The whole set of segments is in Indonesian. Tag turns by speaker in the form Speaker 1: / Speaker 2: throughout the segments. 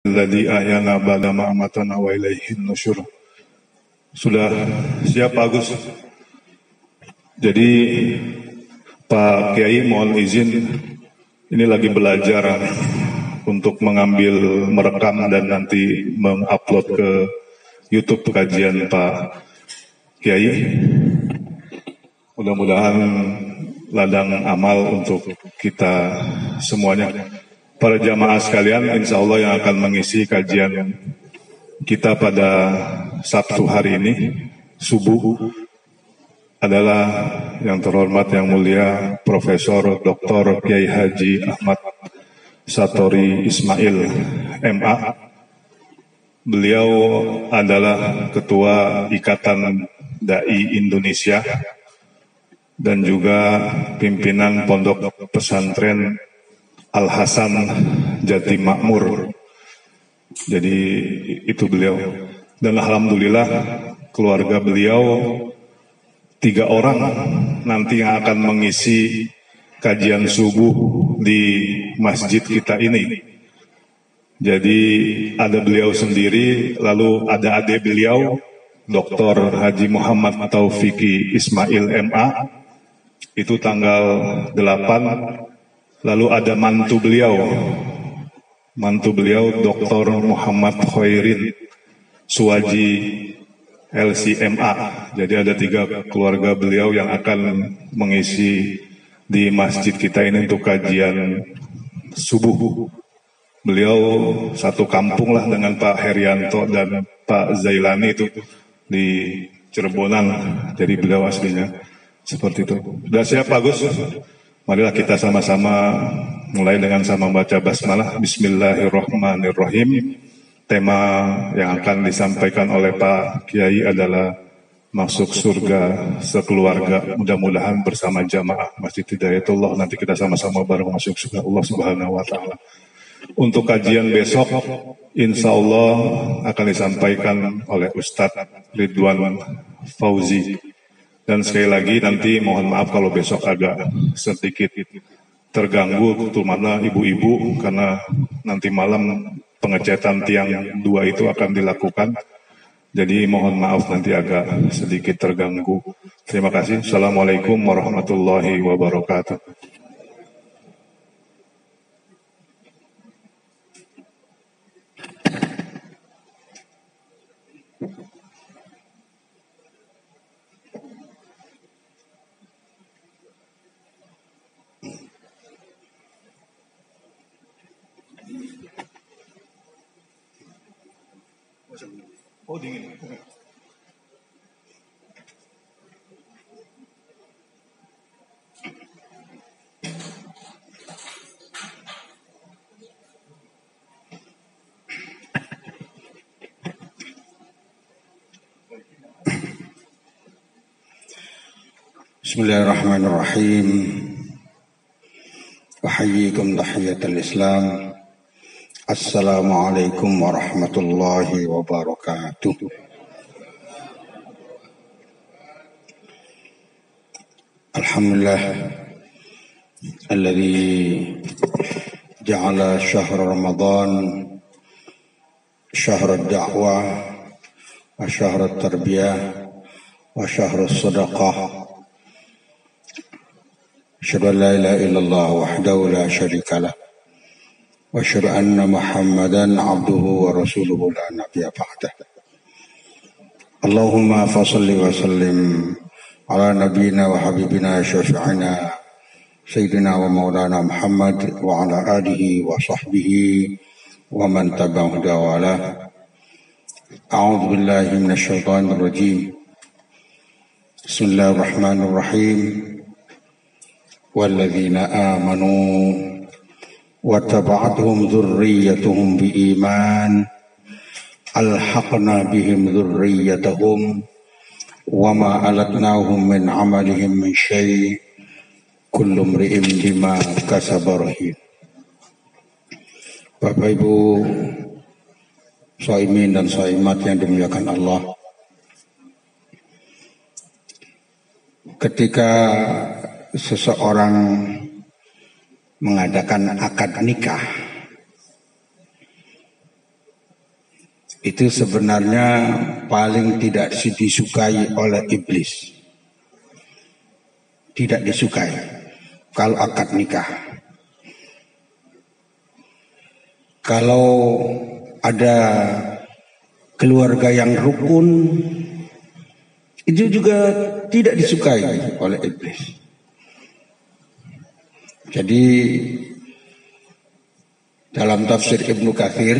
Speaker 1: Alladzi ahyana ba'da ma amatana wa ilaihin nusyur. Sudah siap Pak Agus? Jadi Pak Kiai mohon izin, ini lagi belajar untuk mengambil, merekam dan nanti mengupload ke YouTube kajian Pak Kiai. Mudah-mudahan ladang amal untuk kita semuanya. Para jamaah sekalian, insya Allah yang akan mengisi kajian kita pada Sabtu hari ini, subuh, adalah yang terhormat, yang mulia, Profesor Dr. Kiai Haji Ahmad Satori Ismail, MA. Beliau adalah Ketua Ikatan Dai Indonesia dan juga pimpinan Pondok Pesantren Al-Hasan Jati Makmur. Jadi itu beliau. Dan alhamdulillah keluarga beliau 3 orang nanti yang akan mengisi kajian subuh di masjid kita ini. Jadi ada beliau sendiri, lalu ada adik beliau Dr. Haji Muhammad Taufiki Ismail MA, itu tanggal 8. Lalu ada mantu beliau Dr. Muhammad Khairin Suwaji LCMA. Jadi ada 3 keluarga beliau yang akan mengisi di masjid kita ini untuk kajian subuh. Beliau satu kampung lah dengan Pak Herianto dan Pak Zailani itu di Cirebonan. Jadi beliau aslinya seperti itu. Sudah siap Pak Gus? Marilah kita sama-sama mulai dengan sama membaca basmalah. Bismillahirrahmanirrahim. Tema yang akan disampaikan oleh Pak Kiai adalah masuk surga sekeluarga. Mudah-mudahan bersama jamaah Masjid Hidayatullah nanti kita sama-sama bareng masuk surga Allah Subhanahu wa taala. Untuk kajian besok insya Allah akan disampaikan oleh Ustadz Ridwan Fauzi. Dan sekali lagi nanti mohon maaf kalau besok agak sedikit terganggu, terutama ibu-ibu, karena nanti malam pengecatan tiang 2 itu akan dilakukan. Jadi mohon maaf nanti agak sedikit terganggu. Terima kasih. Assalamualaikum warahmatullahi wabarakatuh. Oh dingin.
Speaker 2: Bismillahirrahmanirrahim. Wahayyikum tahiyatul Islam. Assalamualaikum warahmatullahi wabarakatuh. Alhamdulillah alladzi ja'ala syahr Ramadan syahr ad-da'wah wa syahr at-tarbiyah wa syahr as-sadaqah. Asyhadu an la ilaha illallah wahdahu la syarika lah. وأشهد أن محمدا عبده ورسوله لا نبي بعده. اللهم فصل وسلم على نبينا وحبيبنا شفيعنا سيدنا ومولانا محمد وعلى آله وصحبه ومن تبعه هداه. أعوذ بالله من الشيطان الرجيم. بسم الله الرحمن الرحيم. والذين آمنوا واتبعتهم ذريتهم بإيمان ألحقنا بهم ذريتهم وما ألتناهم من عملهم من شيء كل امرئ بما كسب رهين. Bapak Ibu shaimin dan shaimat yang dimuliakan Allah, ketika seseorang mengadakan akad nikah, itu sebenarnya paling tidak disukai oleh iblis. Tidak disukai kalau akad nikah. Kalau ada keluarga yang rukun, itu juga tidak disukai oleh iblis. Jadi dalam tafsir Ibnu Katsir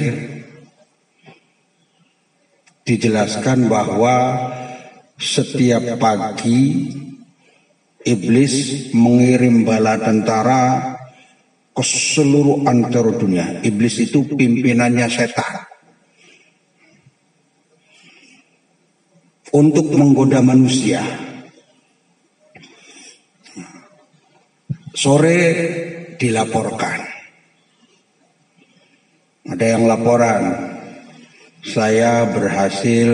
Speaker 2: dijelaskan bahwa setiap pagi iblis mengirim bala tentara ke seluruh antero dunia. Iblis itu pimpinannya setan. Untuk menggoda manusia. Sore dilaporkan. Ada yang laporan, saya berhasil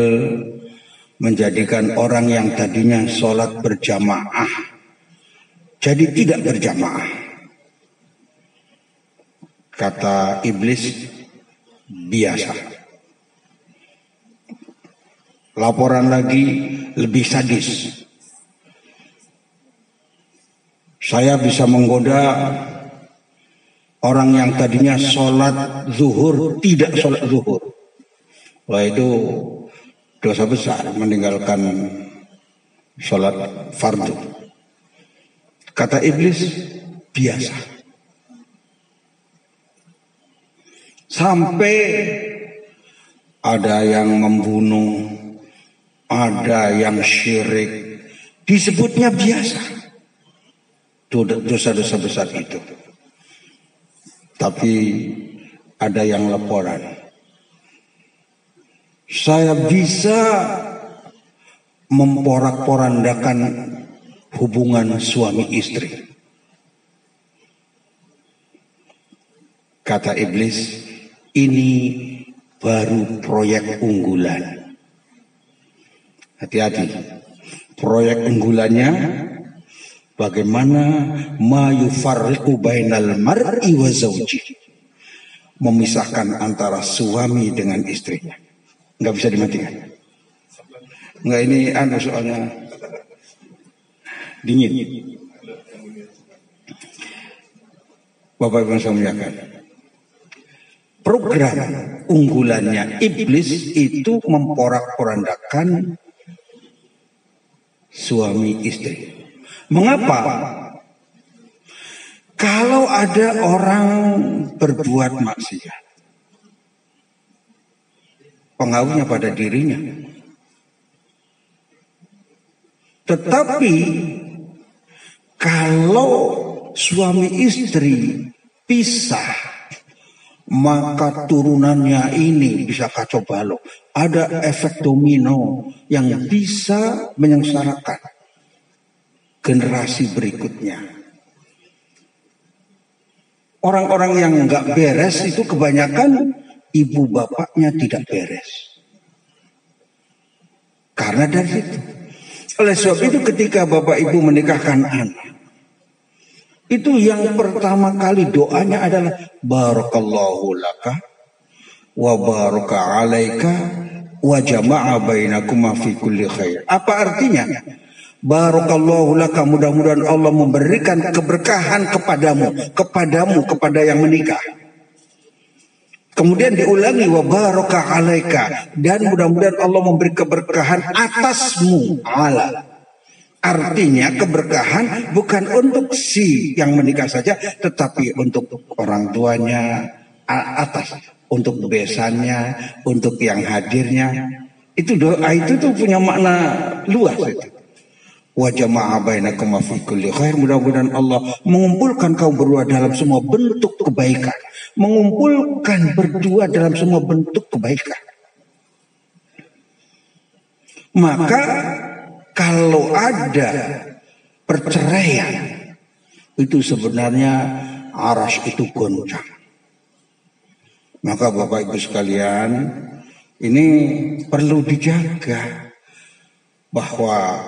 Speaker 2: menjadikan orang yang tadinya sholat berjamaah jadi tidak berjamaah. Kata iblis, biasa. Laporan lagi lebih sadis. Saya bisa menggoda orang yang tadinya sholat zuhur tidak sholat zuhur. Wah, itu dosa besar meninggalkan sholat fardu. Kata iblis, biasa. Sampai ada yang membunuh, ada yang syirik, disebutnya biasa. Dosa-dosa besar itu. Tapi ada yang laporan, saya bisa memporak-porandakan hubungan suami istri. Kata iblis, ini baru proyek unggulan. Hati-hati. Proyek unggulannya bagaimana ma yufarriqu bainal mar'i wa zawji. Memisahkan antara suami dengan istrinya. Enggak bisa dimatikan. Enggak, ini soalnya dingin. Bapak Ibu saya muliakan. Program unggulannya iblis itu memporak-porandakan suami istri. Mengapa? Kalau ada orang berbuat maksiat, pengaruhnya pada dirinya. Tetapi kalau suami istri pisah, maka turunannya ini bisa kacau balau. Ada efek domino yang bisa menyengsarakan generasi berikutnya. Orang-orang yang nggak beres itu kebanyakan ibu bapaknya tidak beres. Karena dari itu. Oleh sebab itu ketika bapak ibu menikahkan anak, itu yang pertama kali doanya adalah barakallahu laka wa baraka alaika wa jama'a bainakuma fi kulli khair. Apa artinya? Barakallahu laka, mudah-mudahan Allah memberikan keberkahan kepadamu kepada yang menikah. Kemudian diulangi wa baraka alaika, dan mudah-mudahan Allah memberi keberkahan atasmu. Ala. Artinya keberkahan bukan untuk si yang menikah saja, tetapi untuk orang tuanya atas, untuk besannya, untuk yang hadirnya. Itu doa itu tuh punya makna luas itu. Wa jama'a bainakum fi kulli khair, mudah-mudahan Allah mengumpulkan kaum berdua dalam semua bentuk kebaikan. Mengumpulkan berdua dalam semua bentuk kebaikan. Maka kalau ada perceraian, itu sebenarnya aras itu goncang. Maka Bapak Ibu sekalian, ini perlu dijaga bahwa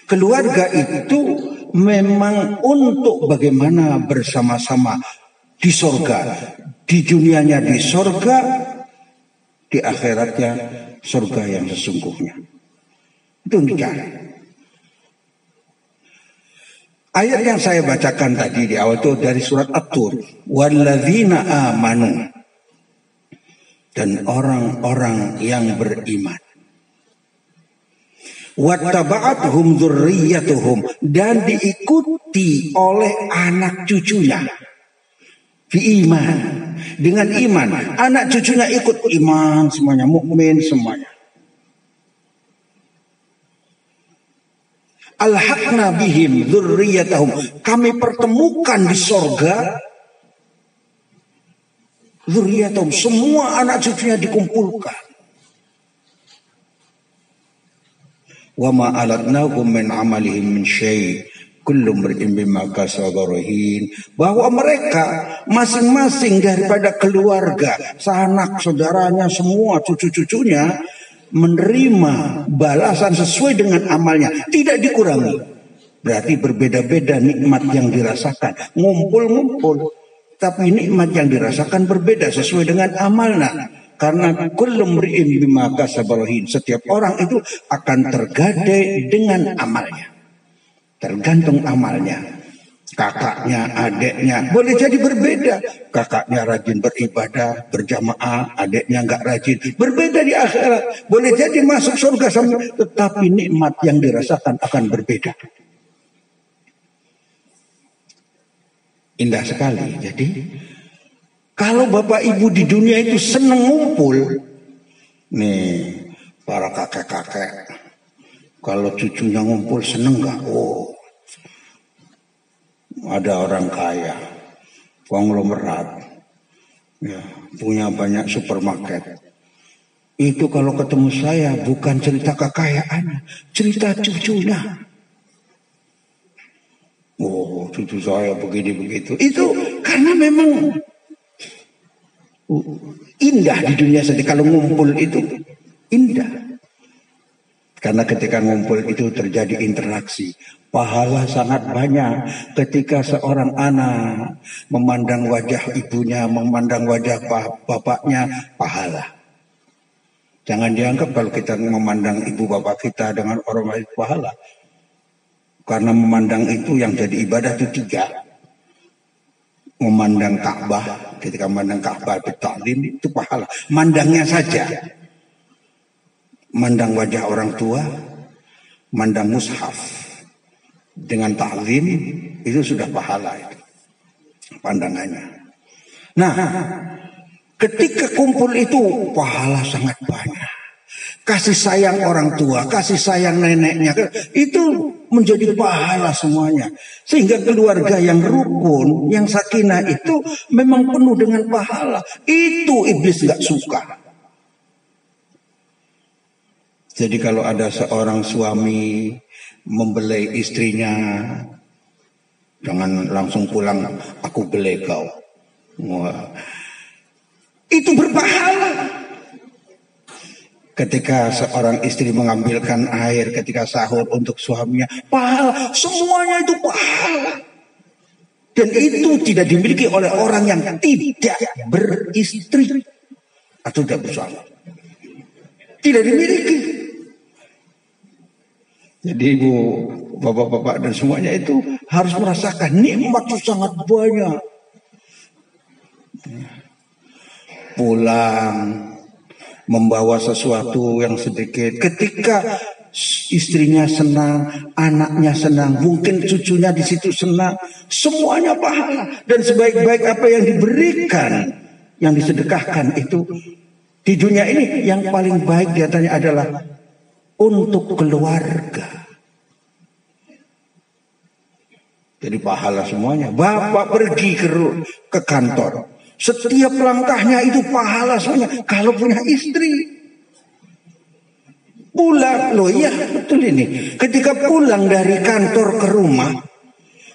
Speaker 2: keluarga itu memang untuk bagaimana bersama-sama di sorga. Di dunianya di sorga, di akhiratnya surga yang sesungguhnya. Itu yang dicari. Ayat yang saya bacakan tadi di awal itu dari surat At-Tur. Walladzina amanu. Dan orang-orang yang beriman. Wattaba'athum dzurriyyatuhum, dan diikuti oleh anak cucunya. Iman, dengan iman, anak cucunya ikut iman semuanya, mukmin semuanya. Alhaqna bihim dzurriyyatahum, kami pertemukan di sorga dzurriyyatahum, semua anak cucunya dikumpulkan. Wa ma alatnahum min amalihim min syai', kullu mri'in bima kasaba rahin, bahwa mereka masing-masing daripada keluarga, sanak saudaranya semua, cucu-cucunya menerima balasan sesuai dengan amalnya, tidak dikurangi. Berarti berbeda-beda nikmat yang dirasakan, ngumpul-ngumpul, tapi nikmat yang dirasakan berbeda sesuai dengan amalnya. Karena kullu mri'in bima kasaba rahin, setiap orang itu akan tergadai dengan amalnya. Tergantung amalnya. Kakaknya, adeknya boleh jadi berbeda. Kakaknya rajin beribadah, berjamaah, adeknya enggak rajin. Berbeda di akhirat. Boleh jadi masuk surga sama, tetapi nikmat yang dirasakan akan berbeda. Indah sekali. Jadi kalau bapak ibu di dunia itu senang ngumpul, nih para kakek-kakek, kalau cucunya ngumpul seneng nggak? Oh, ada orang kaya, konglomerat, ya, punya banyak supermarket. Itu kalau ketemu saya bukan cerita kekayaannya, cerita cucunya. Oh, cucu saya begini begitu. Itu karena memang indah di dunia saja. Kalau ngumpul itu indah. Karena ketika ngumpul itu terjadi interaksi. Pahala sangat banyak ketika seorang anak memandang wajah ibunya, memandang wajah bapaknya, pahala. Jangan dianggap kalau kita memandang ibu bapak kita dengan orang lain pahala. Karena memandang itu yang jadi ibadah itu 3. Memandang Ka'bah, ketika memandang Ka'bah bertaklim itu pahala. Mandangnya saja. Mandang wajah orang tua, mandang mushaf dengan taklim itu sudah pahala itu. Pandangannya. Nah, ketika kumpul itu pahala sangat banyak. Kasih sayang orang tua, kasih sayang neneknya, itu menjadi pahala semuanya. Sehingga keluarga yang rukun, yang sakinah itu memang penuh dengan pahala. Itu iblis gak suka. Jadi kalau ada seorang suami membelai istrinya, jangan langsung pulang, aku belai kau. Wah, itu berpahala. Ketika seorang istri mengambilkan air ketika sahur untuk suaminya, pahala, semuanya itu pahala. Dan itu tidak dimiliki oleh orang yang tidak beristri atau tidak bersuami. Tidak dimiliki. Jadi ibu, bapak-bapak dan semuanya itu harus merasakan nikmat itu sangat banyak. Pulang membawa sesuatu yang sedikit, ketika istrinya senang, anaknya senang, mungkin cucunya di situ senang, semuanya pahala. Dan sebaik-baik apa yang diberikan, yang disedekahkan itu di dunia ini yang paling baik diantaranya adalah untuk keluarga. Jadi pahala semuanya. Bapak pergi ke kantor, setiap langkahnya itu pahala semuanya. Kalau punya istri, pulang, loh iya betul ini. Ketika pulang dari kantor ke rumah,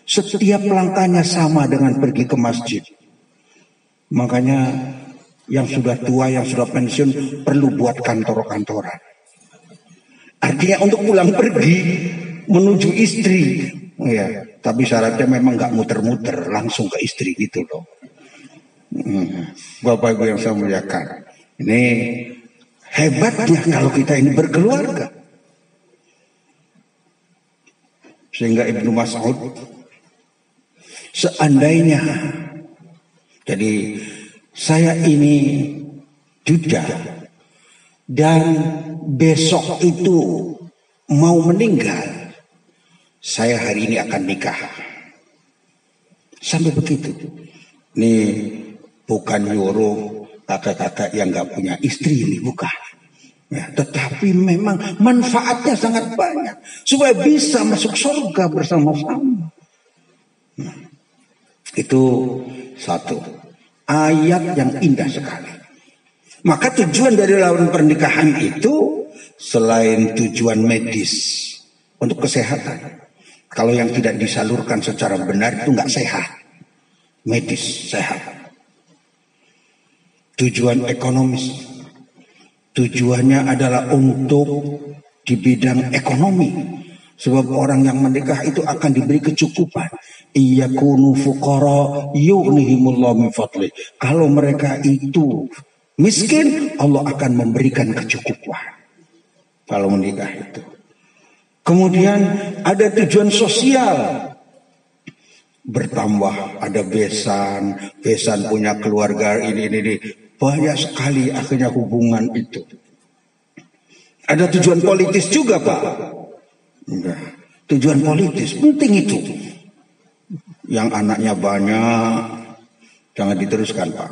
Speaker 2: setiap langkahnya sama dengan pergi ke masjid. Makanya yang sudah tua, yang sudah pensiun perlu buat kantor-kantoran. Artinya untuk pulang pergi menuju istri, ya. Tapi syaratnya memang nggak muter-muter, langsung ke istri gitu loh. Bapak Ibu yang saya muliakan, ini Hebatnya kalau kita ini berkeluarga. Sehingga Ibnu Mas'ud, seandainya, jadi saya ini duda dan besok itu mau meninggal, saya hari ini akan nikah. Sampai begitu. Ini bukan nyuruh kakak-kakak yang gak punya istri ini, bukan. Ya, tetapi memang manfaatnya sangat banyak supaya bisa masuk surga bersama-sama. Nah, itu satu ayat yang indah sekali. Maka tujuan dari lawan pernikahan itu selain tujuan medis untuk kesehatan. Kalau yang tidak disalurkan secara benar itu nggak sehat, medis sehat. Tujuan ekonomis. Tujuannya adalah untuk di bidang ekonomi. Sebab orang yang menikah itu akan diberi kecukupan. Iyakunu fuqara yughnihimullahu min fadli. Kalau mereka itu miskin, Allah akan memberikan kecukupan. Kalau menikah itu. Kemudian ada tujuan sosial. Bertambah, ada besan punya keluarga ini. Banyak sekali akhirnya hubungan itu. Ada tujuan politis juga, Pak. Enggak. Tujuan politis penting itu. Yang anaknya banyak, jangan diteruskan, Pak.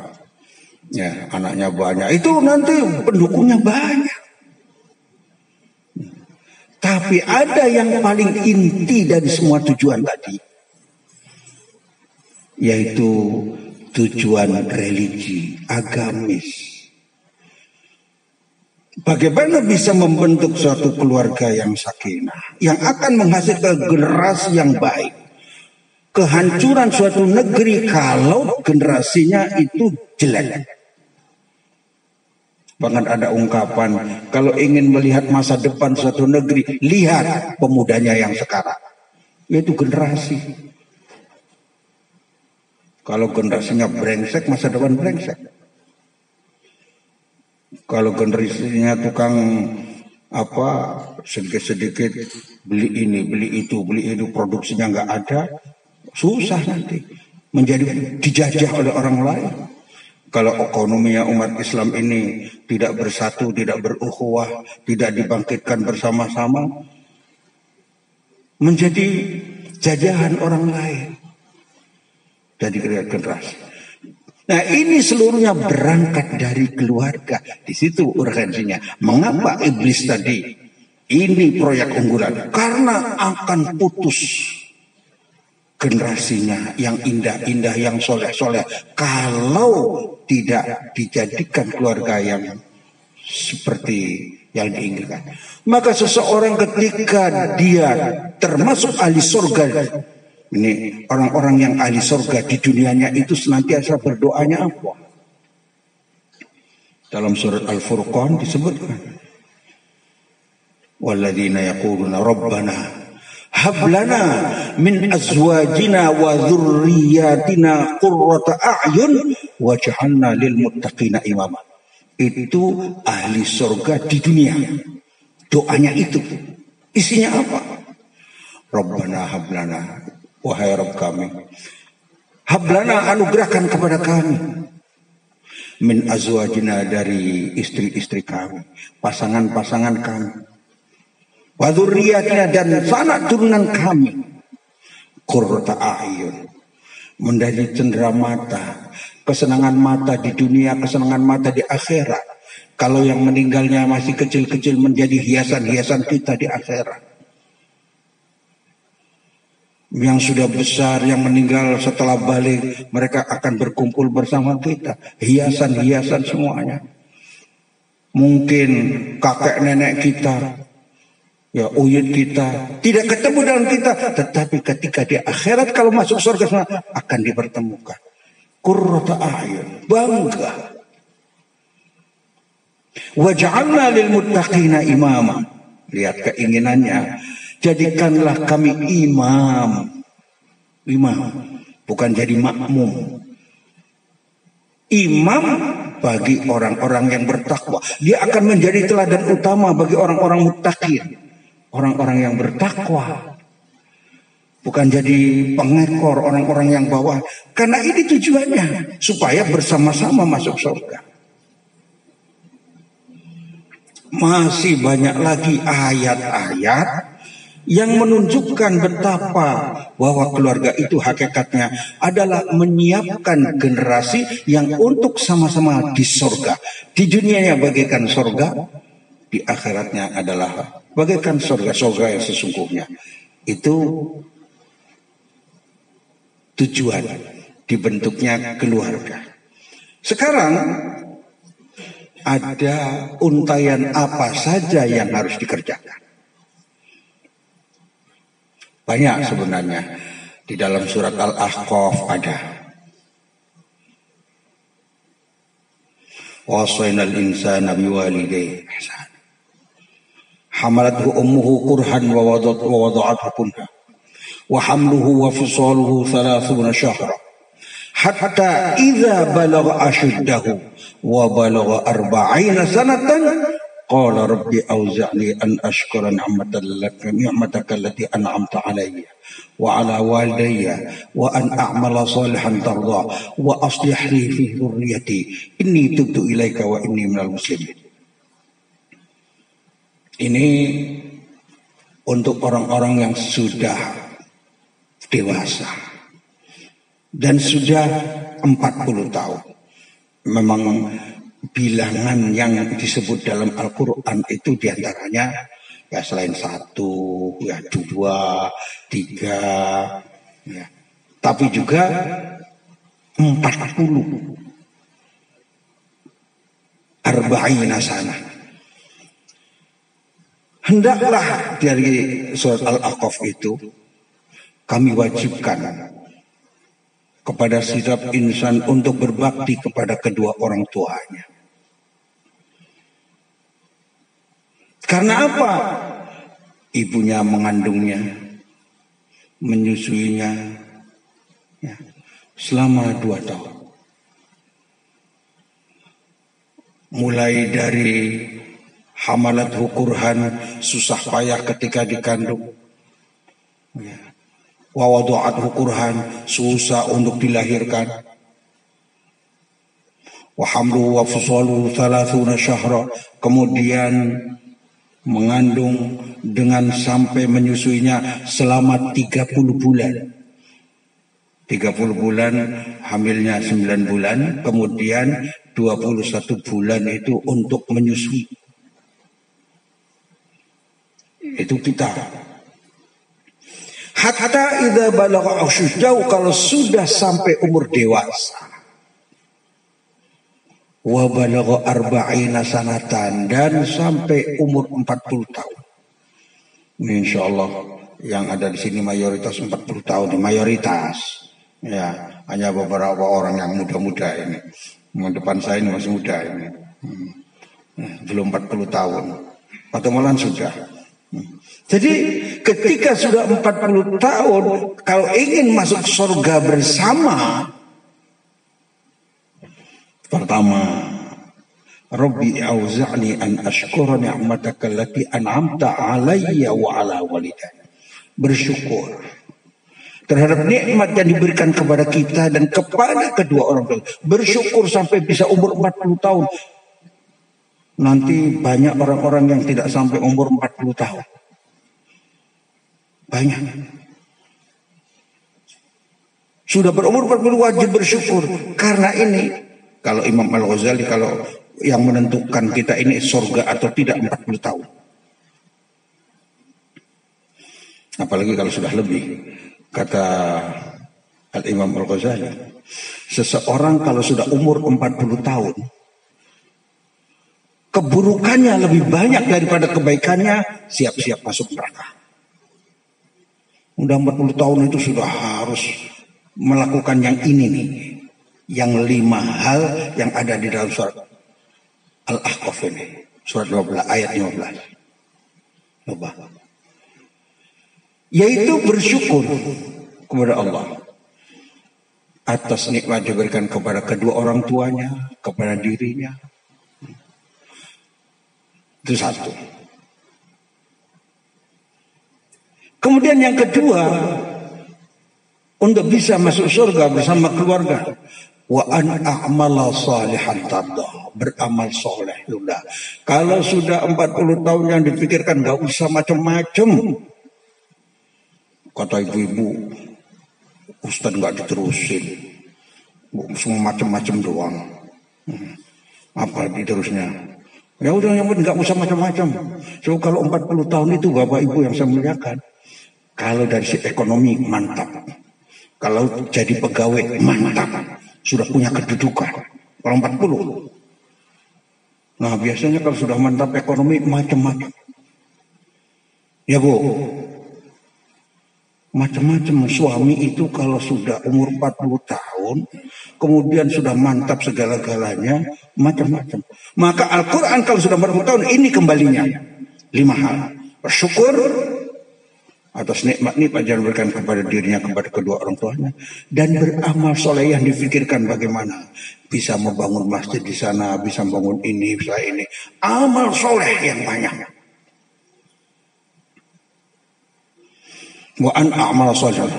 Speaker 2: Ya, anaknya banyak. Itu nanti pendukungnya banyak. Tapi ada yang paling inti dari semua tujuan tadi. Yaitu tujuan religi, agamis. Bagaimana bisa membentuk suatu keluarga yang sakinah, yang akan menghasilkan generasi yang baik. Kehancuran suatu negeri kalau generasinya itu jelek. Bahkan ada ungkapan, kalau ingin melihat masa depan suatu negeri, lihat pemudanya yang sekarang. Yaitu generasi. Kalau generasinya brengsek, masa depan brengsek. Kalau generasinya tukang sedikit-sedikit beli ini, beli itu, produksinya nggak ada, susah nanti menjadi dijajah oleh orang lain. Kalau ekonominya umat Islam ini tidak bersatu, tidak berukhuwah, tidak dibangkitkan bersama-sama, menjadi jajahan orang lain. Jadi generasi. Nah, ini seluruhnya berangkat dari keluarga. Di situ urgensinya. Mengapa iblis tadi ini proyek unggulan? Karena akan putus generasinya yang indah-indah, yang soleh-soleh. Kalau tidak dijadikan keluarga yang seperti yang diinginkan. Maka seseorang ketika dia termasuk ahli surga, ini orang-orang yang ahli surga di dunianya itu senantiasa berdoanya apa? Dalam surat Al-Furqan disebutkan, walladzina yaquluna rabbana hab lana min azwajina wa dzurriyyatina qurrata a'yun waj'alna lil muttaqina imama. Itu ahli surga di dunia. Doanya itu. Isinya apa? Rabbana hab lana, wahai Rabb kami, hablana, anugerahkan kepada kami, min azwajina, dari istri-istri kami, pasangan-pasangan kami, wa dzurriyyatina, dan sanak turunan kami, qurrata a'yun, menjadi cendera mata, kesenangan mata di dunia, kesenangan mata di akhirat. Kalau yang meninggalnya masih kecil-kecil menjadi hiasan-hiasan kita di akhirat. Yang sudah besar, yang meninggal setelah balik, mereka akan berkumpul bersama kita. Hiasan-hiasan semuanya. Mungkin kakek nenek kita, ya uyut kita, tidak ketemu dengan kita. Tetapi ketika di akhirat, kalau masuk surga semua, akan dipertemukan. Qurrata a'yun, bangga. Waj'alna lil muttaqina imama. Lihat keinginannya. Jadikanlah kami imam, bukan jadi makmum. Imam bagi orang-orang yang bertakwa. Dia akan menjadi teladan utama bagi orang-orang muttaqin, orang-orang yang bertakwa. Bukan jadi pengekor orang-orang yang bawah. Karena ini tujuannya supaya bersama-sama masuk surga. Masih banyak lagi ayat-ayat yang menunjukkan betapa bahwa keluarga itu hakikatnya adalah menyiapkan generasi yang untuk sama-sama di surga. Di dunianya bagaikan surga, di akhiratnya adalah bagaikan surga-surga yang sesungguhnya. Itu tujuan dibentuknya keluarga. Sekarang ada untayan apa saja yang harus dikerjakan. Banyak sebenarnya. Di dalam surat Al-Ahqaf ada. Wasainal insana biwalidayhi ihsan. Hamalathu ummuhu kurhan wa wada'athu kunha. Wa hamluhu wa fisaluhu 30 syahra. Hatta idza balagha ashuddahu wa balagha 40 sanatan qala rabbi auzi'ni an ashkura ni'mataka allati an'amta alayya wa ala walidayya wa an a'mala salihan tarda wa aslih li fi dhurriyyati inni tubtu ilaika wa inni minal muslimin. Ini untuk orang-orang yang sudah dewasa dan sudah 40 tahun. Memang bilangan yang disebut dalam Al-Quran itu diantaranya ya selain 1, ya 2, 3, ya. Tapi juga 40. Arba'ina sana. Hendaklah dari surat Al-Ahqaf itu kami wajibkan kepada setiap insan untuk berbakti kepada kedua orang tuanya. Karena apa? Ibunya mengandungnya, menyusuinya ya, selama 2 tahun. Mulai dari hamalat hukurhan, susah payah ketika dikandung. Ya. Wa wadu'at hukurhan, susah untuk dilahirkan. Wa hamluhu wa fisaluhu 30 syahra, kemudian mengandung dengan sampai menyusuinya selama 30 bulan. 30 bulan, hamilnya 9 bulan, kemudian 21 bulan itu untuk menyusui. Itu kita. Hatta idza balagha asyuddahu, kalau sudah sampai umur dewasa. Wa balagha 40 sanatan, dan sampai umur 40 tahun. Ini insyaallah yang ada di sini mayoritas 40 tahun, mayoritas. Ya, hanya beberapa orang yang muda-muda ini. Yang depan saya ini masih muda ini. Belum 40 tahun. Atau malah sudah. Jadi ketika sudah 40 tahun, kalau ingin masuk surga bersama, pertama, Rabbi auzi'ni an ashkura ni'mataka allati an'amta alayya wa ala walidayya. Bersyukur terhadap nikmat yang diberikan kepada kita dan kepada kedua orang tua. Bersyukur sampai bisa umur 40 tahun. Nanti banyak orang-orang yang tidak sampai umur 40 tahun. Banyak. Sudah berumur 40 wajib bersyukur. Karena ini, kalau Imam Al-Ghazali, kalau yang menentukan kita ini surga atau tidak 40 tahun. Apalagi kalau sudah lebih. Kata Al-Imam Al-Ghazali, seseorang kalau sudah umur 40 tahun, keburukannya lebih banyak daripada kebaikannya, siap-siap masuk neraka. Udah 40 tahun itu sudah harus melakukan yang ini nih. Yang 5 hal yang ada di dalam surat Al-Ahqaf ini. Surat 12 ayat 15. Coba. Yaitu bersyukur kepada Allah. atas nikmat diberikan kepada kedua orang tuanya, kepada dirinya. Itu satu. Kemudian yang kedua, untuk bisa masuk surga bersama keluarga, wa an a'mala salihan tardah, beramal soleh. Sudah. Kalau sudah 40 tahun yang dipikirkan, gak usah macam-macam. Kata ibu-ibu, Ustaz gak diterusin, semua macam-macam doang. Apa diterusnya? Ya udah, yang penting gak usah macam-macam. So kalau 40 tahun itu Bapak Ibu yang saya muliakan, kalau dari si ekonomi mantap, kalau jadi pegawai mantap, sudah punya kedudukan. Kalau 40. Nah biasanya kalau sudah mantap ekonomi macam-macam. Ya Bu, macam-macam. Suami itu kalau sudah umur 40 tahun, kemudian sudah mantap segala-galanya, macam-macam. Maka Al-Quran kalau sudah 40 tahun, ini kembalinya 5 hal. Bersyukur atas nikmat-nikmat yang diberikan kepada dirinya, kepada kedua orang tuanya, dan beramal soleh yang difikirkan bagaimana bisa membangun masjid di sana, bisa membangun ini, bisa ini. Amal soleh yang banyak. Wa an a'mal soleh.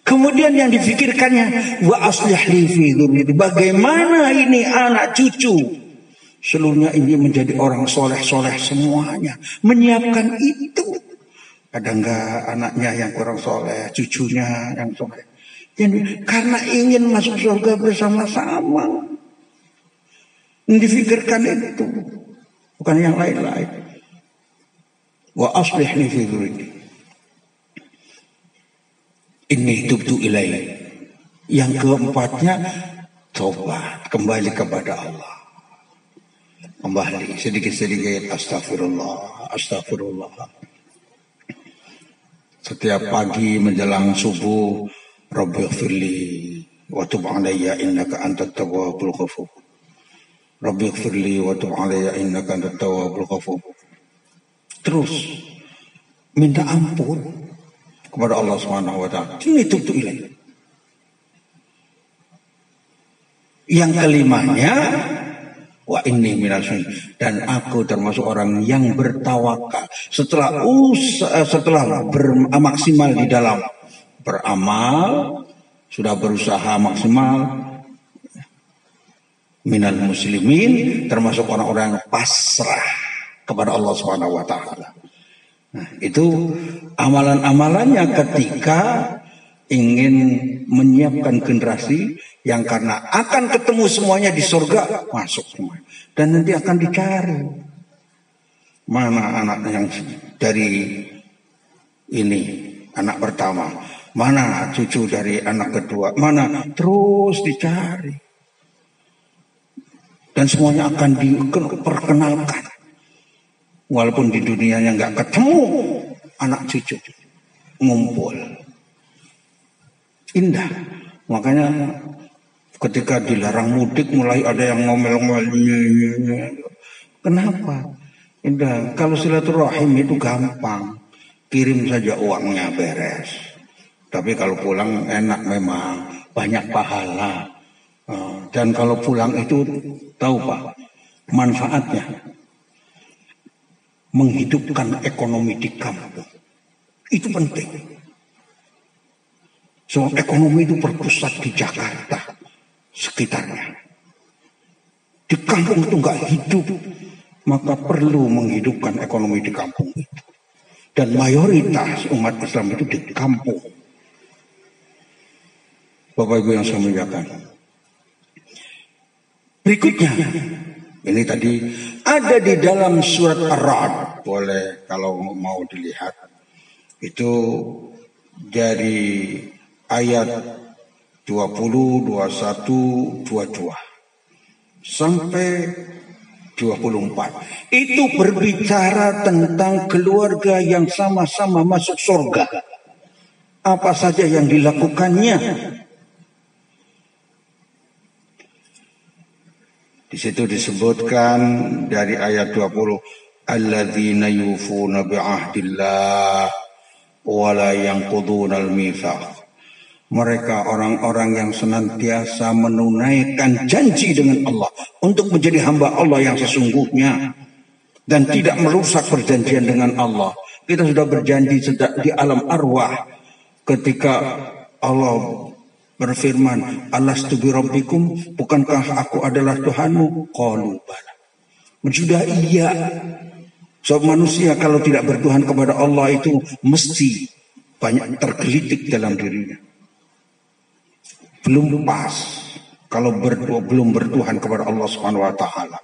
Speaker 2: Kemudian yang difikirkannya, wa aslih li fi dzurriyyati, bagaimana ini anak cucu seluruhnya ini menjadi orang soleh-soleh semuanya, menyiapkan itu. Ada enggak anaknya yang kurang soleh, cucunya yang soleh. Jadi, karena ingin masuk surga bersama-sama. Difikirkan itu. Bukan yang lain-lain. Wa aslih li fi dzurriyyati. Inni tubtu ilaihi. Yang keempatnya, tobat. Kembali kepada Allah. Kembali sedikit-sedikit. Astagfirullah. Astagfirullah. Setiap pagi menjelang subuh, Rabbighfirli wa tub alayya innaka antat tawwabul ghafur. Rabbighfirli wa tub alayya innaka antat tawwabul ghafur. Terus minta ampun kepada Allah Subhanahu wa taala. Ini tubtu ilaih. Yang kelimanya, wa inni minal muslimin, dan aku termasuk orang yang bertawakal setelah maksimal di dalam beramal, sudah berusaha maksimal, minal muslimin, termasuk orang-orang yang pasrah kepada Allah Subhanahu wa taala. Nah, itu amalan-amalannya ketika ingin menyiapkan generasi yang karena akan ketemu semuanya di surga, masuk semua. Dan nanti akan dicari mana anak yang dari ini, anak pertama, mana cucu dari anak kedua, mana, terus dicari. Dan semuanya akan diperkenalkan. Walaupun di dunianya nggak ketemu anak cucu, ngumpul. Indah. Makanya ketika dilarang mudik mulai ada yang ngomel-ngomel. Kenapa? Indah. Kalau silaturahim itu gampang. Kirim saja uangnya beres. Tapi kalau pulang enak memang. Banyak pahala. Dan kalau pulang itu tahu Pak, manfaatnya. Menghidupkan ekonomi di kampung. Itu penting. So, ekonomi itu berpusat di Jakarta sekitarnya. Di kampung itu nggak hidup, maka perlu menghidupkan ekonomi di kampung itu. Dan mayoritas umat Islam itu di kampung. Bapak Ibu yang saya muliakan. Berikutnya, ini tadi ada di dalam surat Ar-Ra'd, boleh kalau mau dilihat. Itu dari ayat 20, 21, 22 sampai 24. Itu berbicara tentang keluarga yang sama-sama masuk surga. Apa saja yang dilakukannya. Di situ disebutkan dari ayat 20, alladzina yufuna bi'ahdillah wa la yanquduna al-mitsaq Mereka orang-orang yang senantiasa menunaikan janji dengan Allah untuk menjadi hamba Allah yang sesungguhnya dan tidak merusak perjanjian dengan Allah. Kita sudah berjanji sejak di alam arwah ketika Allah berfirman, "Alastu bi rabbikum, bukankah aku adalah Tuhanmu?" Qalu bala. Sudah iya. Sebab manusia kalau tidak bertuhan kepada Allah itu mesti banyak tergelitik dalam dirinya. Belum pas kalau belum bertuhan kepada Allah Subhanahu wa taala.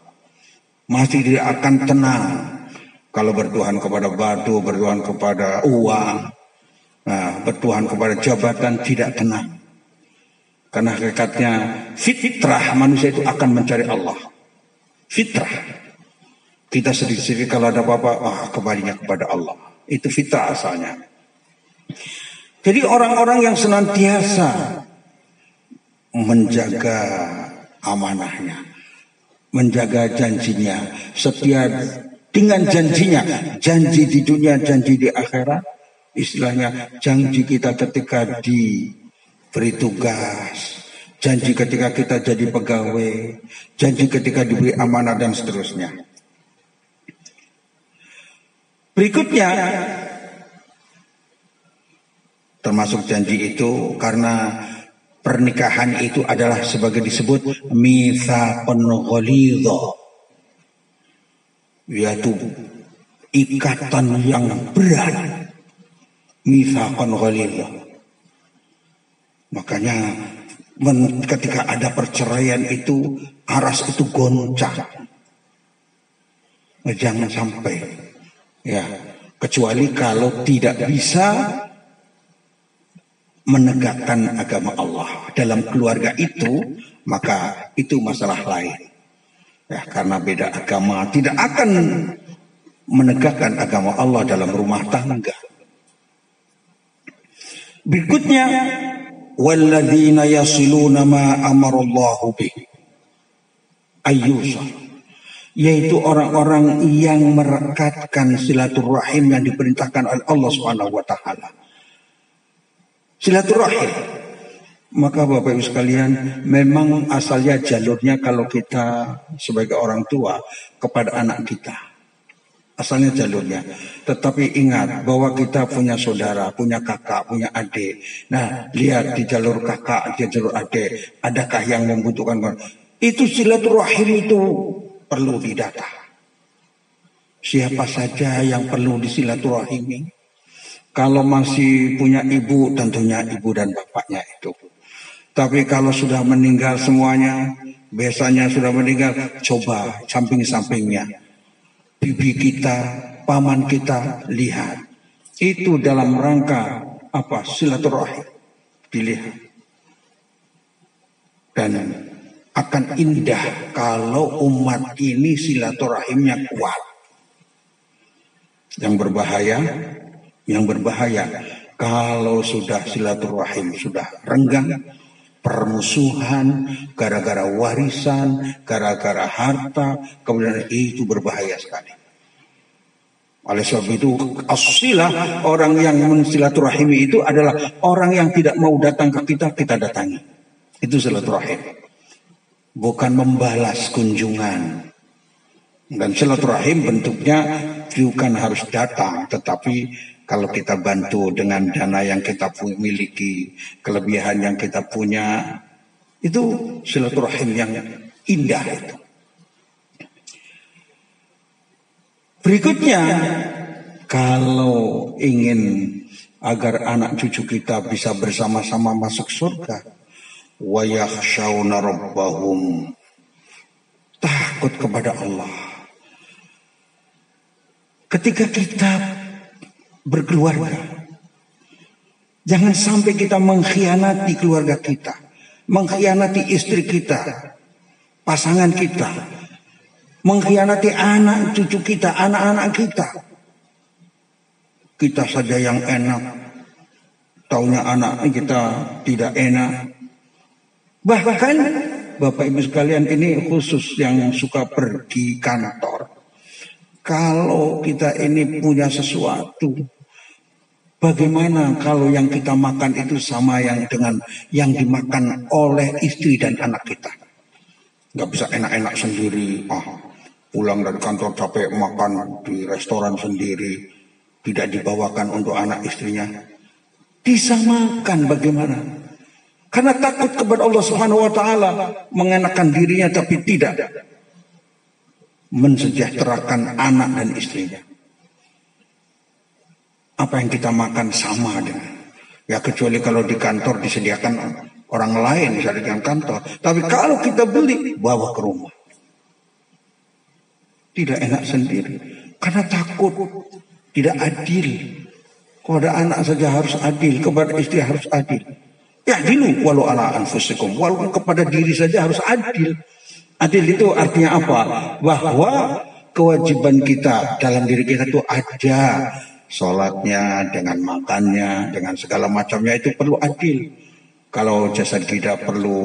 Speaker 2: Masih tidak akan tenang kalau bertuhan kepada batu, bertuhan kepada uang, bertuhan kepada jabatan, tidak tenang. Karena hakikatnya fitrah manusia itu akan mencari Allah. Fitrah. Kita sedikit-sedikit kalau ada apa-apa, kembalinya kepada Allah. Itu fitrah asalnya. Jadi orang-orang yang senantiasa menjaga amanahnya, menjaga janjinya, setia dengan janjinya, janji di dunia, janji di akhirat, istilahnya janji kita ketika diberi tugas, janji ketika kita jadi pegawai, janji ketika diberi amanah dan seterusnya. Berikutnya, termasuk janji itu karena pernikahan itu adalah sebagai disebut mitsaqun ghalidha, yaitu ikatan yang berat. Mitsaqun ghalidha. Makanya ketika ada perceraian itu aras itu goncang. Jangan sampai, ya, kecuali kalau tidak bisa menegakkan agama Allah dalam keluarga itu, maka itu masalah lain. Ya, karena beda agama tidak akan menegakkan agama Allah dalam rumah tangga. Berikutnya, walladzina yasiluna ma amarallahu bihi ayyusal, yaitu orang-orang yang merekatkan silaturahim yang diperintahkan oleh Allah Subhanahu wa taala. Silaturahim. Maka Bapak Ibu sekalian, memang asalnya jalurnya kalau kita sebagai orang tua kepada anak kita. Asalnya jalurnya. Tetapi ingat bahwa kita punya saudara, punya kakak, punya adik. Nah, lihat di jalur kakak, di jalur adik, adakah yang membutuhkan? Itu silaturahim itu perlu didata. Siapa saja yang perlu disilaturahimi? Kalau masih punya ibu, tentunya ibu dan bapaknya itu. Tapi kalau sudah meninggal semuanya, biasanya sudah meninggal, coba samping-sampingnya. Bibi kita, paman kita, lihat. Itu dalam rangka apa? Silaturahim. Dilihat. Dan akan indah kalau umat ini silaturahimnya kuat. Yang berbahaya kalau sudah silaturahim sudah renggang, permusuhan gara-gara warisan, gara-gara harta, kemudian itu berbahaya sekali. Oleh sebab itu as-silah, orang yang mensilaturahimi itu adalah orang yang tidak mau datang ke kita, kita datangi. Itu silaturahim. Bukan membalas kunjungan. Dan silaturahim bentuknya bukan harus datang, tetapi kalau kita bantu dengan dana yang kita miliki, kelebihan yang kita punya, itu silaturahim yang indah itu. Berikutnya, kalau ingin agar anak cucu kita bisa bersama-sama masuk surga, wa yakhshawna rabbahum, takut kepada Allah. Ketika kita berkeluarga, jangan sampai kita mengkhianati keluarga kita, mengkhianati istri kita, pasangan kita, mengkhianati anak cucu kita, anak-anak kita. Kita saja yang enak, taunya anak kita tidak enak. Bahkan Bapak Ibu sekalian, ini khusus yang suka pergi kantor. Kalau kita ini punya sesuatu, Bagaimana kalau yang kita makan itu sama yang dengan yang dimakan oleh istri dan anak kita? Nggak bisa enak-enak sendiri. Pulang dari kantor capek makan di restoran sendiri, tidak dibawakan untuk anak istrinya. Disamakan bagaimana? Karena takut kepada Allah Subhanahu wa taala, mengenakan dirinya tapi tidak mensejahterakan anak dan istrinya. Apa yang kita makan sama dengan, ya kecuali kalau di kantor disediakan orang lain misalnya di kantor. Tapi kalau kita beli, bawa ke rumah. Tidak enak sendiri. Karena takut tidak adil. Kepada anak saja harus adil, kepada istri harus adil. Ya dulu walau ala anfusikum, walaupun kepada diri saja harus adil. Adil itu artinya apa? Bahwa kewajiban kita dalam diri kita itu ada. Sholatnya, dengan makannya, dengan segala macamnya itu perlu adil. Kalau jasad kita perlu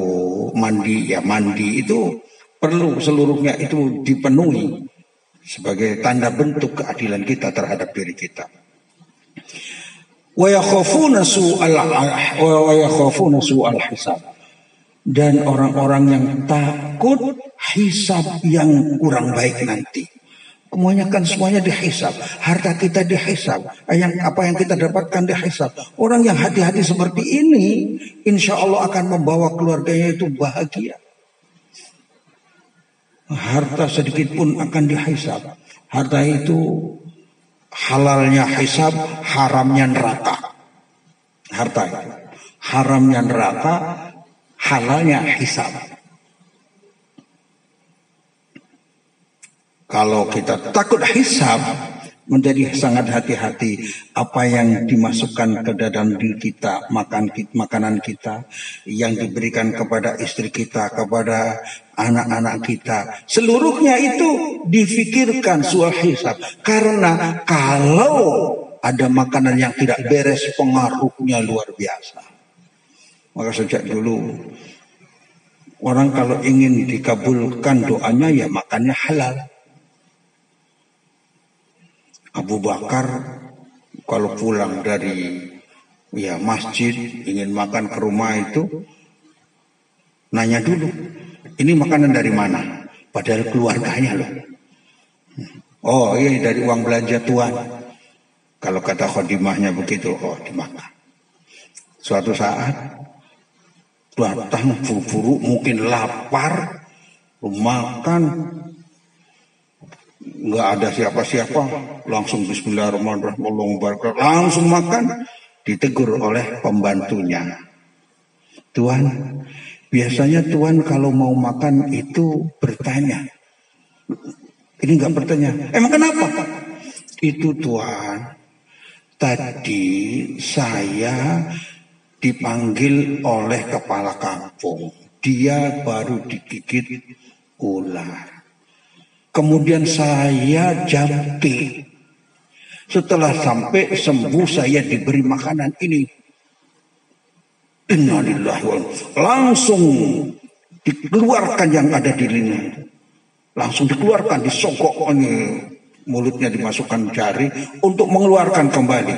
Speaker 2: mandi, ya mandi itu perlu seluruhnya itu dipenuhi sebagai tanda bentuk keadilan kita terhadap diri kita. Wa yakhafuna su'al hisab. Dan orang-orang yang takut hisab yang kurang baik nanti. Kebanyakan semuanya dihisab, harta kita dihisab, apa yang kita dapatkan dihisab. Orang yang hati-hati seperti ini, insya Allah akan membawa keluarganya itu bahagia. Harta sedikit pun akan dihisab. Harta itu halalnya hisab, haramnya neraka. Harta itu haramnya neraka, halalnya hisab. Kalau kita takut hisab, menjadi sangat hati-hati apa yang dimasukkan ke dalam diri kita, makanan kita, yang diberikan kepada istri kita, kepada anak-anak kita. Seluruhnya itu difikirkan soal hisab. Karena kalau ada makanan yang tidak beres, pengaruhnya luar biasa. Maka sejak dulu, orang kalau ingin dikabulkan doanya, ya makannya halal. Abu Bakar kalau pulang dari masjid ingin makan ke rumah itu nanya dulu, ini makanan dari mana? Padahal keluarganya loh. Oh iya dari uang belanja tuan. Kalau kata khodimahnya begitu, dimakan. Suatu saat datang buru-buru, mungkin lapar, makan. Nggak ada siapa-siapa, langsung Bismillahirrahmanirrahim, langsung makan. Ditegur oleh pembantunya, Tuan, biasanya Tuan kalau mau makan itu bertanya, ini nggak bertanya. Emang kenapa? Itu Tuan, tadi saya dipanggil oleh kepala kampung, dia baru digigit ular. Kemudian saya jampi. Setelah sampai sembuh saya diberi makanan ini. Innalillahi wa langsung dikeluarkan yang ada di linya. Langsung dikeluarkan, disogok mulutnya, dimasukkan jari untuk mengeluarkan kembali.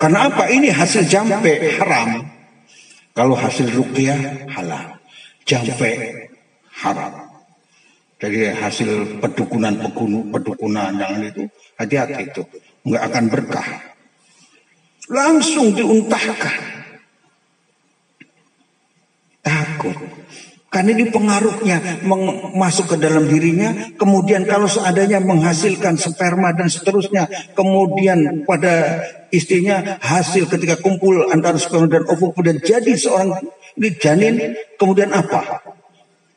Speaker 2: Karena apa? Ini hasil jampe haram. Kalau hasil ruqyah halal. Jampe haram. Jadi hasil pedukunan yang itu, hati-hati itu, nggak akan berkah. Langsung diuntahkan. Takut. Karena ini pengaruhnya masuk ke dalam dirinya, kemudian kalau seadanya menghasilkan sperma dan seterusnya, kemudian pada istrinya hasil ketika kumpul antara sperma dan ovum, kemudian jadi seorang ini janin, kemudian apa?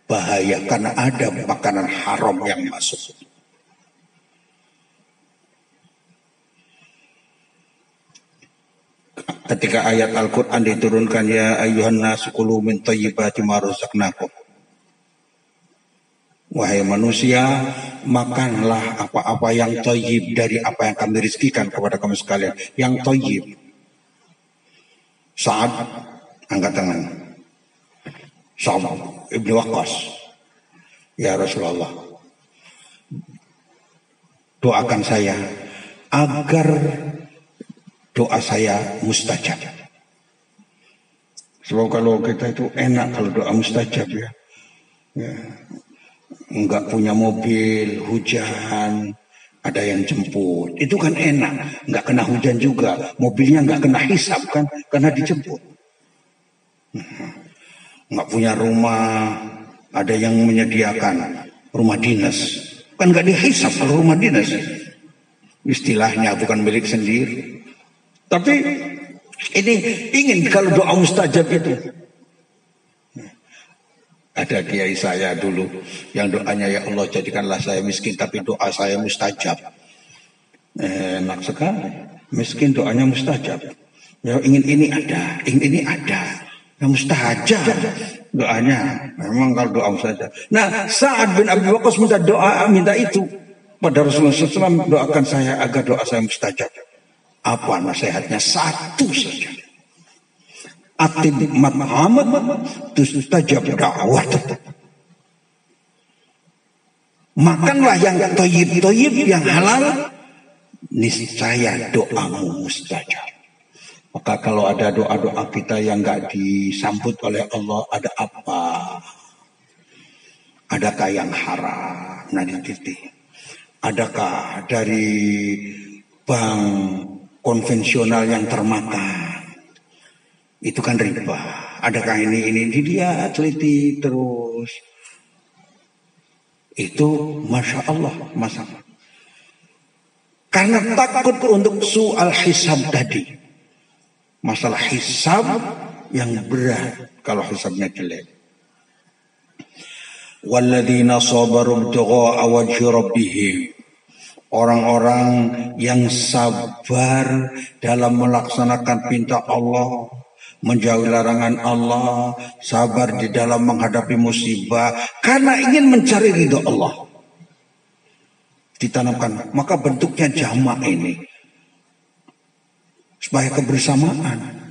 Speaker 2: Bahaya karena ada makanan haram yang masuk. Ketika ayat Al-Quran diturunkan, ya ayyuhan nasu kulu min thayyibati ma razaqnakum. Wahai manusia, makanlah apa-apa yang thayyib dari apa yang kami rizkikan kepada kamu sekalian. Yang thayyib. Sa'ad, angkat tangan. Sa'ad Ibn Waqqas, ya Rasulullah, doakan saya agar doa saya mustajab. Sebab kalau kita itu enak kalau doa mustajab ya. Enggak punya mobil, hujan, ada yang jemput. Itu kan enak, enggak kena hujan juga. Mobilnya enggak kena hisab kan, karena dijemput. Enggak punya rumah, ada yang menyediakan rumah dinas. Kan enggak dihisab kalau rumah dinas. Istilahnya bukan milik sendiri. Tapi ini ingin kalau doa mustajab itu. Ada kiai saya dulu yang doanya ya Allah jadikanlah saya miskin tapi doa saya mustajab. Enak sekali. Miskin doanya mustajab. Ya ingin ini ada, ingin ini ada. Yang mustajab doanya. Memang kalau doa mustajab. Nah, Sa'ad bin Abi Waqqas minta itu pada Rasulullah SAW, doakan saya agar doa saya mustajab. Apa nasihatnya? Satu saja. Atib mat'amad tustajab da'wat. Makanlah yang toyib-toyib, yang halal, niscaya doamu mustajab. Maka kalau ada doa-doa kita yang enggak disambut oleh Allah, ada apa? Adakah yang haram? Nah, titik. Adakah dari bank konvensional yang termakan? Itu kan riba. Adakah ini dia teliti terus. Itu Masya Allah. Masalah. Karena takut untuk soal hisab tadi. Masalah hisab yang berat kalau hisabnya jelek. Walladzina sabaru ibtigha'a wajhi rabbihim. Orang-orang yang sabar dalam melaksanakan perintah Allah, menjauhi larangan Allah, sabar di dalam menghadapi musibah karena ingin mencari ridha Allah. Ditanamkan, maka bentuknya jamak ini supaya kebersamaan.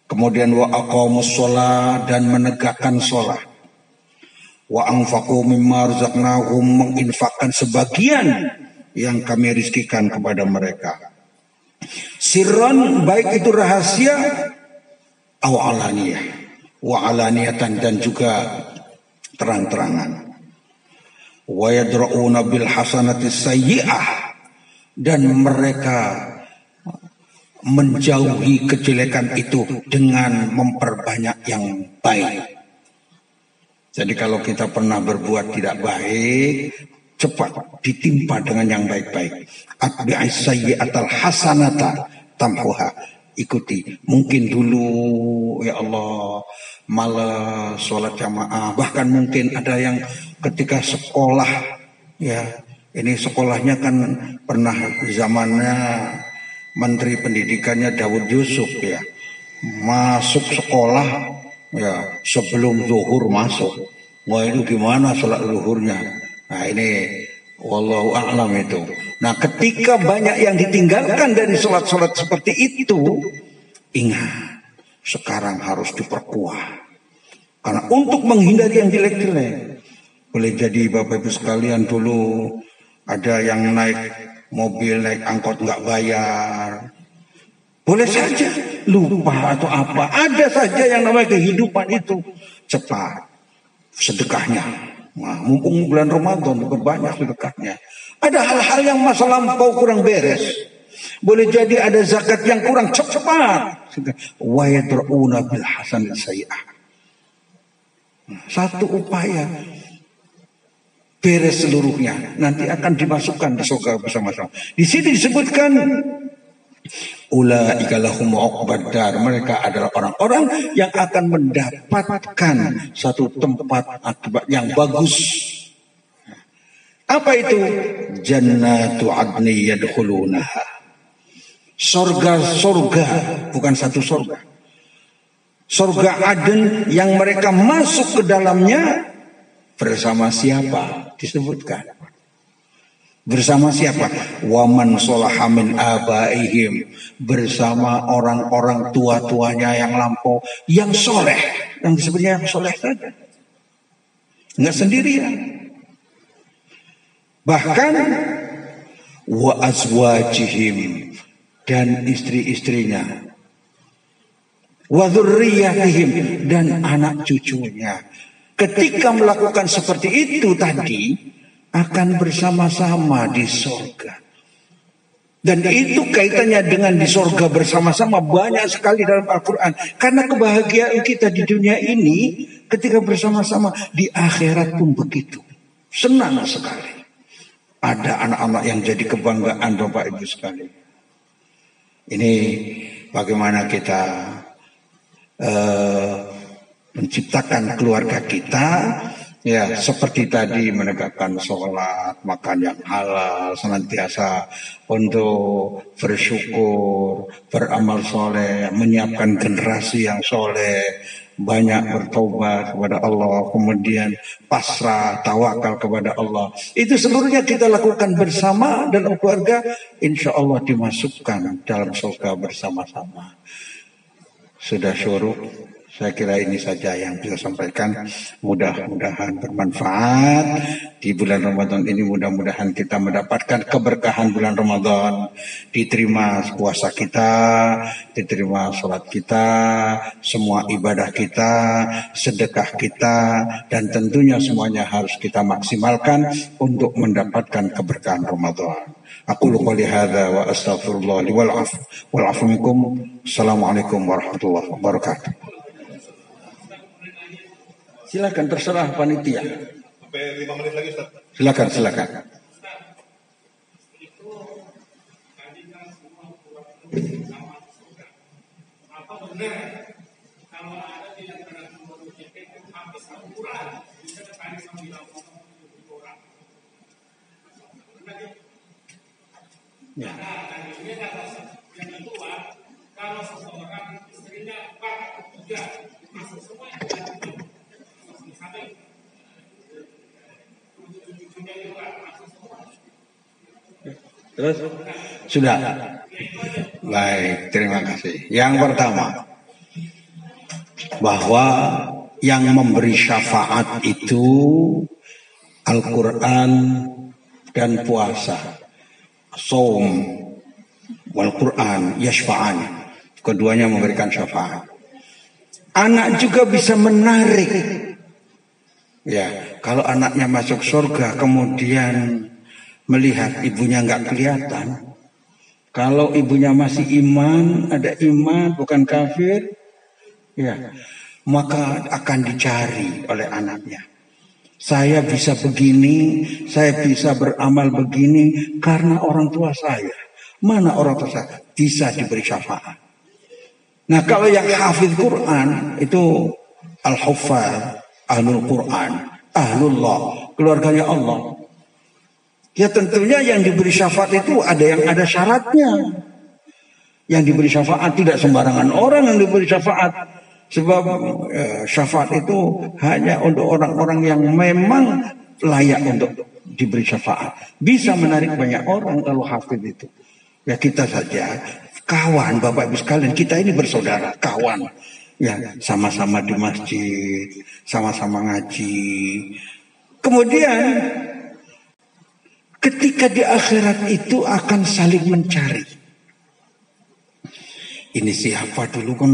Speaker 2: Kemudian wa aqamus shalah, dan menegakkan shalah. Wa anfaqu mimma razaqnahum, menginfakkan sebagian yang kami rizkikan kepada mereka. Sirran, baik itu rahasia, aw alaniyah, wa alaniyatan, dan juga terang-terangan. Wa yadra'una bil hasanati sayyi'ah, dan mereka menjauhi kejelekan itu dengan memperbanyak yang baik. Jadi kalau kita pernah berbuat tidak baik, cepat ditimpa dengan yang baik-baik. Atbi'is sayyi'atal hasanata tamhuha. Ikuti. Mungkin dulu ya Allah malas sholat jamaah. Bahkan mungkin ada yang ketika sekolah, ya ini sekolahnya kan pernah zamannya Menteri Pendidikannya Daud Yusuf ya. Masuk sekolah ya sebelum zuhur masuk. Wah itu gimana sholat zuhurnya? Nah ini wallahu a'lam itu. Nah ketika banyak yang ditinggalkan dari sholat-sholat seperti itu, ingat sekarang harus diperkuat. Karena untuk menghindari yang jelek-jelek. Boleh jadi Bapak Ibu sekalian dulu ada yang naik mobil, naik angkot nggak bayar. Boleh saja lupa atau apa. Ada saja yang namanya kehidupan itu. Cepat sedekahnya. Nah, mumpung bulan Ramadan banyak sedekahnya. Ada hal-hal yang masa lampau kurang beres. Boleh jadi ada zakat yang kurang, cepat. Wa yadra'una bil hasan sayyi'ah. Satu upaya beres seluruhnya. Nanti akan dimasukkan di surga bersama-sama. Di sini disebutkan ulaika lahum uqbad dar, mereka adalah orang-orang yang akan mendapatkan satu tempat akibat yang bagus. Apa itu? Jannatu adni yadkhulunaha. Surga, bukan satu surga. Surga Aden yang mereka masuk ke dalamnya bersama siapa? Disebutkan. Bersama siapa? Waman sholaha min abaihim, bersama orang-orang tua-tuanya yang lampau, yang soleh, yang disebutnya yang soleh saja, nggak sendirian. Bahkan wa azwajihim, dan istri-istrinya, wa dzurriyyatihim dan anak cucunya. Ketika melakukan seperti itu tadi akan bersama-sama di surga. Dan itu kaitannya dengan di surga bersama-sama banyak sekali dalam Al-Quran. Karena kebahagiaan kita di dunia ini ketika bersama-sama, di akhirat pun begitu. Senang sekali. Ada anak-anak yang jadi kebanggaan Bapak Ibu sekalian. Ini bagaimana kita menciptakan keluarga kita. Ya, seperti tadi menegakkan sholat, makan yang halal, senantiasa untuk bersyukur, beramal soleh, menyiapkan generasi yang soleh, banyak bertobat kepada Allah, kemudian pasrah, tawakal kepada Allah. Itu seluruhnya kita lakukan bersama dalam keluarga, insya Allah dimasukkan dalam surga bersama-sama. Sudah syuruk. Saya kira ini saja yang bisa sampaikan. Mudah-mudahan bermanfaat. Di bulan Ramadan ini mudah-mudahan kita mendapatkan keberkahan bulan Ramadan. Diterima puasa kita, diterima sholat kita, semua ibadah kita, sedekah kita, dan tentunya semuanya harus kita maksimalkan untuk mendapatkan keberkahan Ramadan. Aku qouli hadza wa astaghfirullah li wal afu minkum. Assalamualaikum warahmatullahi wabarakatuh. Silakan, terserah panitia.
Speaker 1: Sampai 5 menit lagi, Ustaz.
Speaker 2: Silakan.
Speaker 3: Apa benar kalau ada tidak pernah itu habis Al-Quran bisa tertarik sama orang?
Speaker 2: Ya.
Speaker 3: Yang kedua, kalau seseorang istrinya 4 atau 3 masuk semua
Speaker 2: Terus sudah. Baik, terima kasih. Yang pertama, bahwa yang memberi syafaat itu Al-Quran dan puasa. Shaum wal Quran yashfa'an. Keduanya memberikan syafaat. Anak juga bisa menarik. Ya, kalau anaknya masuk surga kemudian melihat ibunya nggak kelihatan. Kalau ibunya masih iman, ada iman, bukan kafir, ya, maka akan dicari oleh anaknya. Saya bisa begini, saya bisa beramal begini karena orang tua saya. Mana orang tua saya? Bisa diberi syafaat. Nah, kalau yang hafidz Quran itu al-huffaz, ahlul Quran, ahlullah, keluarganya Allah. Ya tentunya yang diberi syafaat itu ada yang ada syaratnya. Yang diberi syafaat tidak sembarangan orang yang diberi syafaat. Sebab syafaat itu hanya untuk orang-orang yang memang layak untuk diberi syafaat. Bisa menarik banyak orang kalau hafidz itu. Ya kita saja, kawan Bapak Ibu sekalian, kita ini bersaudara, kawan. Ya sama-sama di masjid, sama-sama ngaji. Kemudian ketika di akhirat itu akan saling mencari. Ini siapa dulu kan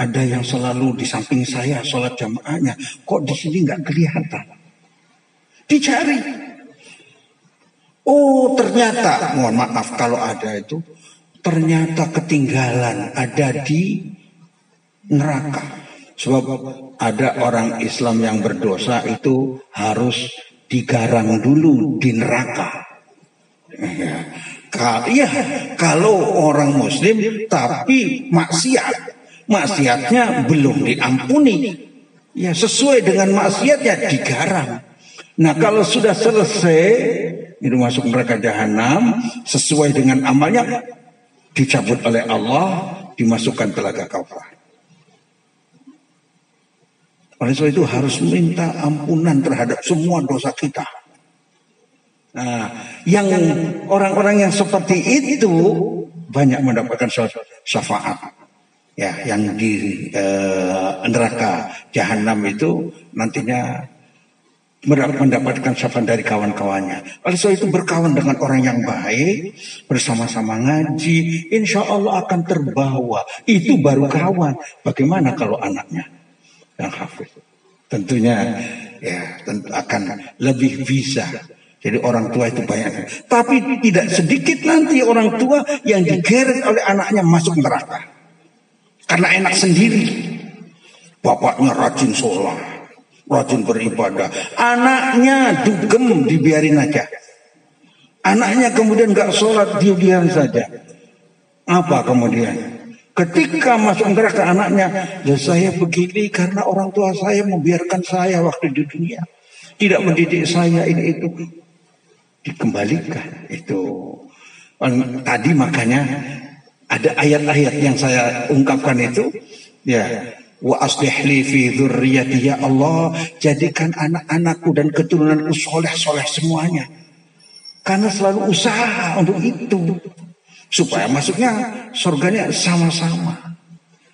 Speaker 2: ada yang selalu di samping saya sholat jamaahnya. Kok di sini nggak kelihatan? Dicari. Oh ternyata, mohon maaf kalau ada itu, ternyata ketinggalan ada di neraka. Sebab ada orang Islam yang berdosa itu harus digarang dulu di neraka. Ya, kalau orang muslim tapi maksiatnya belum diampuni, ya sesuai dengan maksiatnya digarang. Nah kalau sudah selesai itu masuk neraka jahanam sesuai dengan amalnya, dicabut oleh Allah, dimasukkan telaga kafar. Oleh sebab itu harus minta ampunan terhadap semua dosa kita. Nah, yang orang-orang yang seperti itu banyak mendapatkan syafaat. Ya, yang di neraka jahanam itu nantinya mendapatkan syafaat dari kawan-kawannya. Oleh sebab itu berkawan dengan orang yang baik, bersama-sama ngaji, insya Allah akan terbawa. Itu baru kawan. Bagaimana kalau anaknya yang hafid? Tentunya ya tentu akan lebih bisa. Jadi orang tua itu banyak. Tapi tidak sedikit nanti orang tua yang digeret oleh anaknya masuk neraka. Karena enak sendiri. Bapaknya rajin sholat, rajin beribadah. Anaknya dugem, dibiarin aja. Anaknya kemudian gak sholat, diam saja. Apa kemudian? Ketika masuk neraka anaknya, ya saya begini karena orang tua saya membiarkan saya waktu di dunia. Tidak mendidik saya ini itu. Dikembalikan itu. Tadi makanya ada ayat-ayat yang saya ungkapkan itu. Ya. Wa aslih li fi dzurriyyati ya Allah, jadikan anak-anakku dan keturunanku soleh-soleh semuanya. Karena selalu usaha untuk itu. Supaya masuknya surganya sama-sama.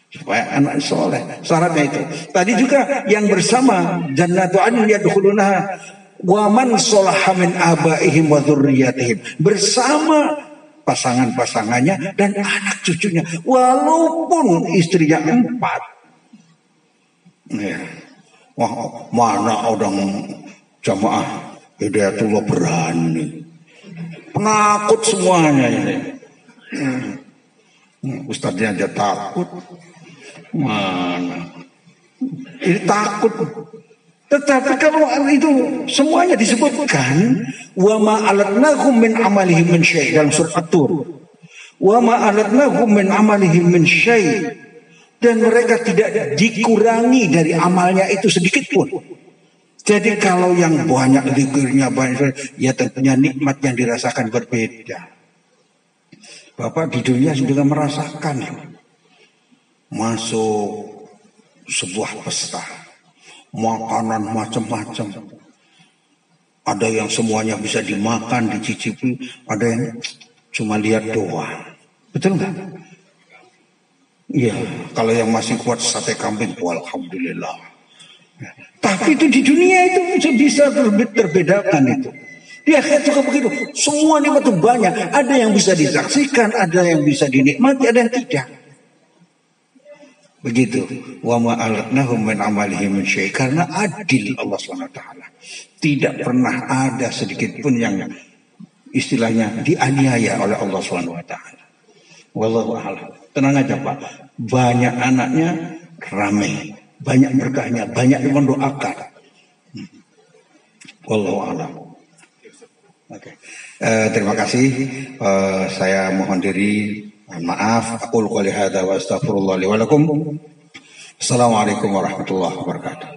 Speaker 2: Supaya anak soleh. Syaratnya itu. Tadi juga yang bersama jannatu adnin yadkhulunaha wa man sholaha min abaihim wa dzurriyyatihim. Bersama pasangan-pasangannya dan anak cucunya. Walaupun istrinya 4. Ya. Wah, mana orang jamaah Hidayatullah berani. Penakut semuanya ini. Ustadznya aja takut. Mana? Ini takut. Tetapi kalau itu semuanya disebutkan, wa ma alatnahum min amalihim min syai' dalam surat At-Tur. Wa ma alatnahum min amalihim min syai', dan mereka tidak dikurangi dari amalnya itu sedikit pun. Jadi kalau yang banyak zikirnya banyak, ya tentunya nikmat yang dirasakan berbeda. Bapak di dunia juga merasakan masuk sebuah pesta, makanan macam-macam. Ada yang semuanya bisa dimakan, dicicipi, ada yang cuma lihat doang. Betul nggak? Iya, kalau yang masih kuat sate kambing, alhamdulillah. Tapi itu di dunia itu bisa terbedakan itu. Di akhirat juga begitu. Semua nikmat itu banyak. Ada yang bisa disaksikan, ada yang bisa dinikmati, ada yang tidak. Begitu. Wa ma alatnahum min amalihim min syai', karena adil Allah SWT. Tidak pernah ada sedikit pun yang istilahnya dianiaya oleh Allah SWT. Wallahu a'lam. Tenang aja Pak. Banyak anaknya ramai, banyak berkahnya, banyak yang mendoakan. Wallahu a'lam. Oke. Terima kasih. Saya mohon diri, maaf. Aqul qouli hadza wa astaghfirullah li wa lakum. Assalamualaikum warahmatullahi wabarakatuh.